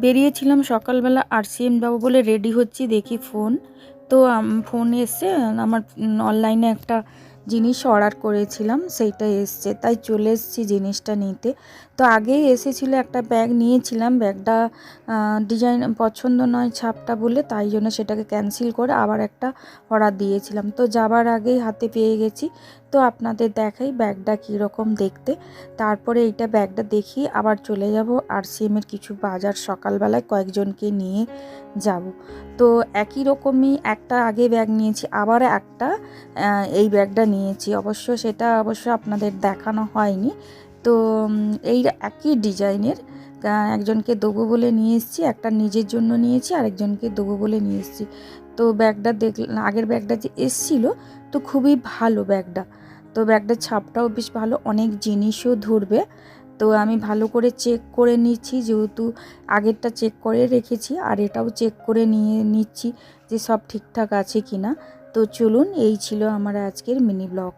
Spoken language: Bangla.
বেরিয়েছিলাম সকালবেলা RCM যাবো বলে রেডি হচ্ছি, দেখি ফোন তো ফোন এসছে আমার। অনলাইনে একটা জিনিস অর্ডার করেছিলাম, সেইটা এসছে, তাই চলে এসেছি জিনিসটা নিতে। তো আগেই এসেছিলো, একটা ব্যাগ নিয়েছিলাম, ব্যাগটা ডিজাইন পছন্দ নয় ছাপটা বলে, তাই জন্য সেটাকে ক্যান্সেল করে আবার একটা অর্ডার দিয়েছিলাম। তো যাবার আগেই হাতে পেয়ে গেছি। তো আপনাদের দেখাই ব্যাগটা কীরকম দেখতে। তারপরে এইটা ব্যাগটা দেখি আবার চলে যাব RCMের কিছু বাজার, সকালবেলায় কয়েকজনকে নিয়ে যাব। তো একই রকমই একটা আগে ব্যাগ নিয়েছি, আবার একটা এই ব্যাগটা নিয়েছি। সেটা অবশ্য আপনাদের দেখানো হয়নি। তো এই একই ডিজাইনের একজনকে দেবো বলে নিয়ে এসেছি, একটা নিজের জন্য নিয়েছি, আরেকজনকে দেবো বলে নিয়ে এসেছি। তো ব্যাগটা দেখলাম, আগের ব্যাগটা যে এসেছিলো তো খুবই ভালো ব্যাগটা। তো ব্যাগটার ছাপটাও বেশ ভালো, অনেক জিনিসও ধরবে। তো আমি ভালো করে চেক করে নিচ্ছি, যেহেতু আগেরটা চেক করে রেখেছি আর এটাও চেক করে নিচ্ছি যে সব ঠিকঠাক আছে কি না। তো চলুন, এই ছিল আমার আজকের মিনি ব্লগ।